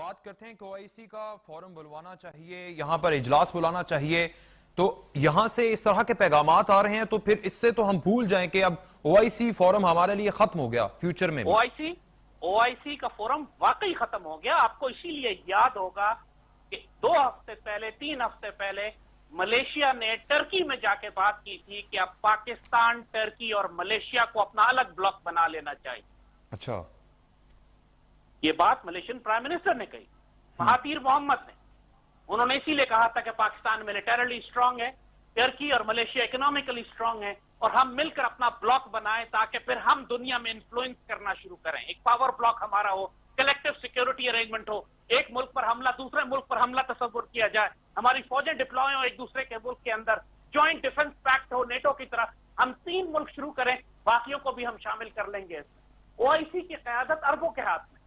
बात करते हैं कि ओआईसी का फोरम बुलवाना चाहिए, यहां पर इजलास बुलाना चाहिए, तो यहां से इस तरह के पैगामात आ रहे हैं, तो फिर इससे तो हम भूल जाएं कि अब ओआईसी फोरम हमारे लिए खत्म हो गया फ्यूचर में भी। ओआईसी का फोरम वाकई खत्म हो गया। आपको इसीलिए याद होगा कि 2 हफ्ते पहले 3 हफ्ते पहले मलेशिया ने टर्की में जाके बात की थी कि अब पाकिस्तान, टर्की और मलेशिया को अपना अलग ब्लॉक बना लेना चाहिए। अच्छा, ये बात मलेशियन प्राइम मिनिस्टर ने कही, महातीर मोहम्मद ने। उन्होंने इसीलिए कहा था कि पाकिस्तान मिलिटरली स्ट्रांग है, टर्की और मलेशिया इकोनॉमिकली स्ट्रांग है, और हम मिलकर अपना ब्लॉक बनाएं ताकि फिर हम दुनिया में इन्फ्लुएंस करना शुरू करें। एक पावर ब्लॉक हमारा हो, कलेक्टिव सिक्योरिटी अरेंजमेंट हो, एक मुल्क पर हमला दूसरे मुल्क पर हमला तस्वुर किया जाए, हमारी फौजें डिप्लॉय हो एक दूसरे के मुल्क के अंदर, ज्वाइंट डिफेंस पैक्ट हो नेटो की तरह, हम 3 मुल्क शुरू करें, बाकियों को भी हम शामिल कर लेंगे। ओआईसी की क़यादत अरबों के हाथ में,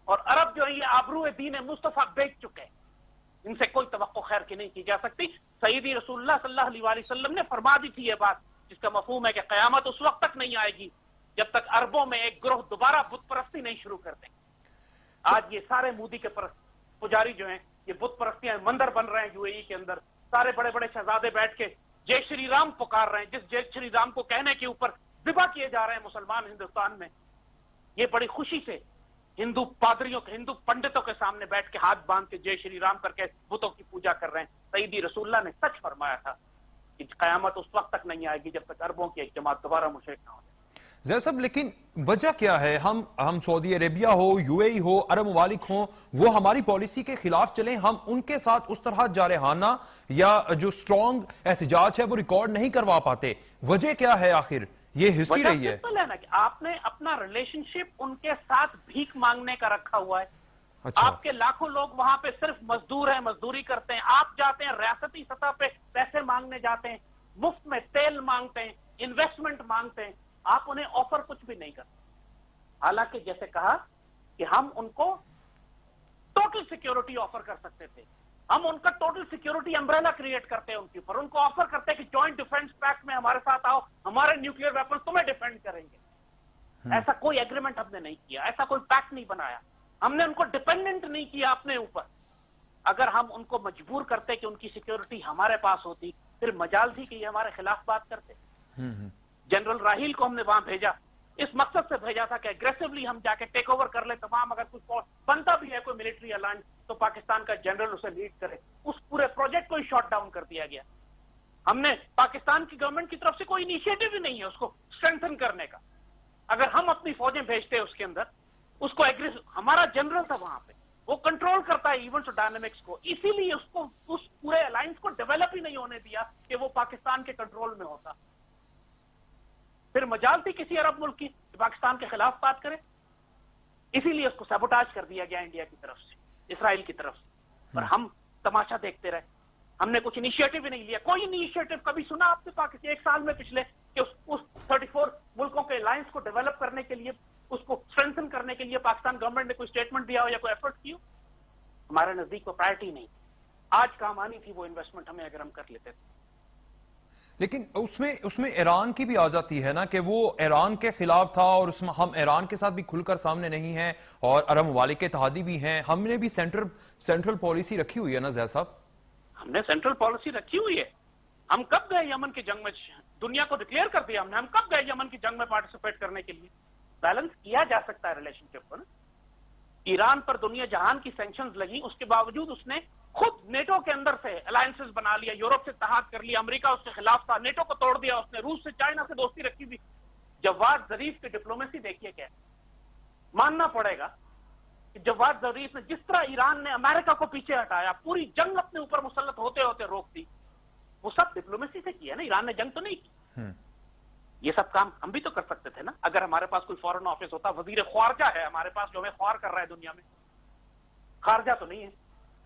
और अरब जो है ये आबरू दीन मुस्तफा बेच चुके हैं, इनसे कोई तवक्को खैर की नहीं की जा सकती। सईदी रसूलुल्लाह सल्लल्लाहु अलैहि वसल्लम ने फरमा दी थी ये बात, जिसका मफहूम है कि क़यामत उस वक्त तक नहीं आएगी जब तक अरबों में एक ग्रोह दोबारा बुत परस्ती नहीं शुरू कर देंगे। आज ये सारे मोदी के पुजारी जो हैं, ये बुत परस्तियां मंदिर बन रहे हैं यूएई के अंदर, सारे बड़े बड़े शहजादे बैठ के जय श्री राम पुकार रहे हैं, जिस जय श्री राम को कहने के ऊपर ज़िबा किए जा रहे हैं मुसलमान हिंदुस्तान में। ये बड़ी खुशी से हिंदू पादरियों के, हिंदू पंडितों के सामने बैठ के हाथ बांध के जय श्री राम करके बुतों की पूजा कर रहे हैं। सईदी रसूलुल्लाह ने सच फरमाया था कि क़यामत उस वक्त तक नहीं आएगी जब तक अरबों की एक जमात दोबारा मुशरिक ना हो जाए। जय साहब, लेकिन वजह क्या है? हम सऊदी अरेबिया हो, यूएई हो, अरब ममालिक हो, वो हमारी पॉलिसी के खिलाफ चले, हम उनके साथ उस तरह जारहाना या जो स्ट्रॉन्ग एहतजाज है वो रिकॉर्ड नहीं करवा पाते। वजह क्या है? आखिर ये हिस्ट्री रही है ना कि आपने अपना रिलेशनशिप उनके साथ भीख मांगने का रखा हुआ है। अच्छा। आपके लाखों लोग वहां पे सिर्फ मजदूर हैं, मजदूरी करते हैं। आप जाते हैं रियासती सतह पे पैसे मांगने जाते हैं, मुफ्त में तेल मांगते हैं, इन्वेस्टमेंट मांगते हैं, आप उन्हें ऑफर कुछ भी नहीं करते। हालांकि जैसे कहा कि हम उनको टोटल सिक्योरिटी ऑफर कर सकते थे, हम उनका टोटल सिक्योरिटी अम्ब्रेला क्रिएट करते हैं उनके ऊपर, उनको ऑफर करते हैं कि जॉइंट डिफेंस पैक्ट में हमारे साथ आओ, हमारे न्यूक्लियर वेपन तुम्हें डिफेंड करेंगे। ऐसा कोई एग्रीमेंट हमने नहीं किया, ऐसा कोई पैक्ट नहीं बनाया, हमने उनको डिपेंडेंट नहीं किया अपने ऊपर। अगर हम उनको मजबूर करते कि उनकी सिक्योरिटी हमारे पास होती, फिर मजाल थी कि ये हमारे खिलाफ बात करते। जनरल राहील को हमने वहां भेजा, इस मकसद से भेजा था कि एग्रेसिवली हम जाके टेक ओवर कर ले तमाम, अगर कुछ बनता भी है कोई मिलिट्री अलायंस तो पाकिस्तान का जनरल उसे लीड करे। उस पूरे प्रोजेक्ट को ही शॉट डाउन कर दिया गया। हमने पाकिस्तान की गवर्नमेंट की तरफ से कोई इनिशिएटिव ही नहीं है उसको स्ट्रेंथन करने का। अगर हम अपनी फौजें भेजते हैं उसके अंदर, उसको एग्रेसिव, हमारा जनरल था वहां पे, वो कंट्रोल करता है इवेंट्स और डायनेमिक्स को, इसीलिए उसको उस पूरे अलायंस को डेवलप ही नहीं होने दिया कि वो पाकिस्तान के कंट्रोल में होता। फिर मजाल थी किसी अरब मुल्क की पाकिस्तान के खिलाफ बात करे, इसीलिए उसको सबोटाज कर दिया गया इंडिया की तरफ से, इसराइल की तरफ से, और हम तमाशा देखते रहे। हमने कुछ इनिशिएटिव ही नहीं लिया। कोई इनिशिएटिव कभी सुना आपने पाकिस्तान 1 साल में पिछले कि उस 34 मुल्कों के अलायंस को डेवलप करने के लिए, उसको स्ट्रेंथन करने के लिए पाकिस्तान गवर्नमेंट ने कोई स्टेटमेंट दिया हो या कोई एफर्ट की हो? हमारे नजदीक वो प्रायोरिटी नहीं। आज काम आनी थी वो इन्वेस्टमेंट हमें, अगर हम कर लेते थे। लेकिन उसमें ईरान की भी आ जाती है ना कि वो ईरान के खिलाफ था, और उसमें हम ईरान के साथ भी खुलकर सामने नहीं हैं, और अरब ममालिक के इत्तेहादी भी हैं। हमने भी सेंट्रल पॉलिसी रखी हुई है ना जय साहब? हमने सेंट्रल पॉलिसी रखी हुई है। हम कब गए यमन की जंग में? दुनिया को डिक्लेयर कर दिया हमने। हम कब गए यमन की जंग में पार्टिसिपेट करने के लिए? बैलेंस किया जा सकता है रिलेशनशिप को ना। ईरान पर दुनिया जहान की सैंक्शंस लगी, उसके बावजूद उसने खुद नेटो के अंदर से अलायंसेस बना लिया, यूरोप से इत्तेहाद कर लिया, अमेरिका उसके खिलाफ था, नेटो को तोड़ दिया उसने, रूस से, चाइना से दोस्ती रखी थी। जवाद जरीफ की डिप्लोमेसी देखिए क्या, मानना पड़ेगा कि जवाद जरीफ ने जिस तरह ईरान ने अमेरिका को पीछे हटाया, पूरी जंग अपने ऊपर मुसल्लत होते होते रोक दी, वो सब डिप्लोमेसी से किया ना। ईरान ने जंग तो नहीं की। ये सब काम हम भी तो कर सकते थे ना, अगर हमारे पास कोई फॉरेन ऑफिस होता। वजीर ख्वारजा है हमारे पास जो हमें ख्वार कर रहा है दुनिया में, खारजा तो नहीं है।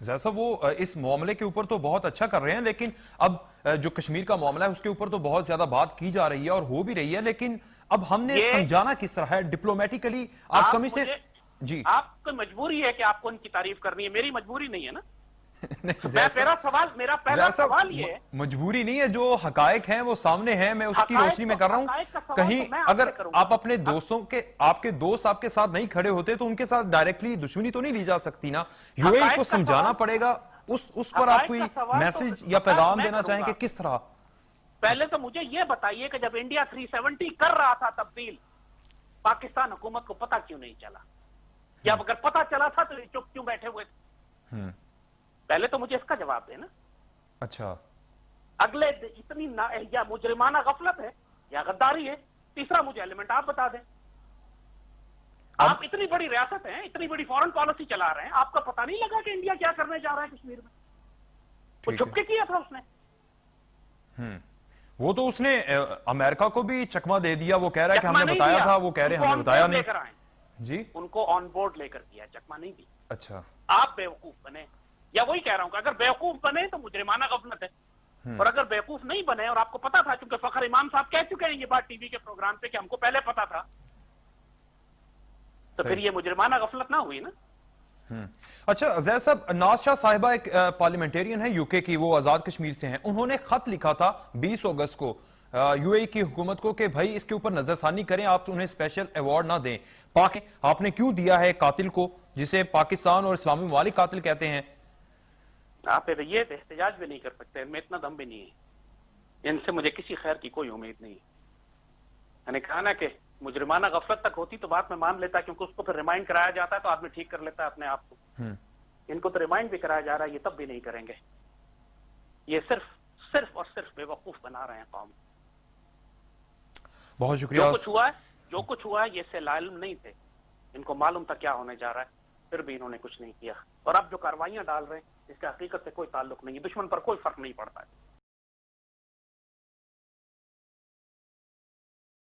जैसा वो इस मामले के ऊपर तो बहुत अच्छा कर रहे हैं, लेकिन अब जो कश्मीर का मामला है उसके ऊपर तो बहुत ज्यादा बात की जा रही है और हो भी रही है, लेकिन अब हमने समझाना किस तरह है डिप्लोमेटिकली? आप समझते जी, आपकी मजबूरी है कि आपको उनकी तारीफ करनी है, मेरी मजबूरी नहीं है ना। नहीं, मेरा पहला जैसा सवाल ये है, मजबूरी नहीं है, जो हकायक हैं वो सामने हैं, मैं उसकी हकायक रोशनी में तो- कर रहा हूं। हकायक का सवाल कहीं तो मैं आपसे अगर करूंगा। आप अपने दोस्तों के, आपके दोस्त आपके साथ नहीं खड़े होते तो उनके साथ डायरेक्टली दुश्मनी तो नहीं ली जा सकती ना। यूएई हकायक को का समझाना सवाल- पड़ेगा, उस पर आप हकायक कोई का सवाल तो मैसेज या बता- पैगाम मैं देना करूंगा। चाहेंगे, किस तरह? पहले तो मुझे ये बताइए कि जब इंडिया 370 कर रहा था तब्दील, पाकिस्तान हुकूमत को पता क्यों नहीं चला? या अगर पता चला था तो ये चुप क्यों बैठे हुए थे? पहले तो मुझे इसका जवाब देना। अच्छा, अगले इतनी या मुजरिमाना गफलत है या गद्दारी है, तीसरा मुझे एलिमेंट आप बता दें। आप इतनी बड़ी रियासत हैं, इतनी बड़ी फॉरेन पॉलिसी चला रहे हैं, आपको पता नहीं लगा कि इंडिया क्या करने जा रहा है कश्मीर में? वो ठीक छुप के किया था उसने। वो तो उसने अमेरिका को भी चकमा दे दिया, वो कह रहा है कि चकमा हमने नहीं बताया दिया, था, वो कह रहे हैं उनको हमने बताया on board नहीं। लेकर आए, जी, उनको ऑन बोर्ड लेकर किया, चकमा नहीं दी। अच्छा, आप बेवकूफ बने, या वही कह रहा हूं कि अगर बेवकूफ बने तो मुजरिमाना गफलत है, और अगर बेवकूफ नहीं बने और आपको पता था, क्योंकि फखर इमाम साहब कह चुके हैं ये बात टीवी के प्रोग्राम पे कि हमको पहले पता था, तो फिर ये मुजरिमाना गफलत ना हुई ना। अच्छा जैद साहब, नाज शाह साहिबा एक पार्लियामेंटेरियन है यूके की, वो आजाद कश्मीर से हैं। उन्होंने खत लिखा था 20 अगस्त को यूएई की हुकूमत को कि भाई इसके ऊपर नजरसानी करें, आप उन्हें स्पेशल अवार्ड ना दें। आपने क्यों दिया है कातिल को, जिसे पाकिस्तान और इस्लामी ममालिक कातिल कहते हैं? आप ये एहतजाज भी नहीं कर सकते, इनमें इतना दम भी नहीं है, इनसे मुझे किसी खैर की कोई उम्मीद नहीं है। मैंने कहा ना कि मुजरिमाना गफलत तक होती तो बात में मान लेता, क्योंकि उसको फिर रिमाइंड कराया जाता है तो आदमी ठीक कर लेता है अपने आप को। इनको तो रिमाइंड भी कराया जा रहा है, ये तब भी नहीं करेंगे। ये सिर्फ और सिर्फ बेवकूफ बना रहे हैं कौम। बहुत शुक्रिया। जो कुछ हुआ है ये इससे लाइम नहीं थे, इनको मालूम था क्या होने जा रहा है, फिर भी इन्होंने कुछ नहीं किया। और अब जो कार्रवाइयां डाल रहे हैं इसका हकीकत से कोई ताल्लुक नहीं है, दुश्मन पर कोई फर्क नहीं पड़ता है।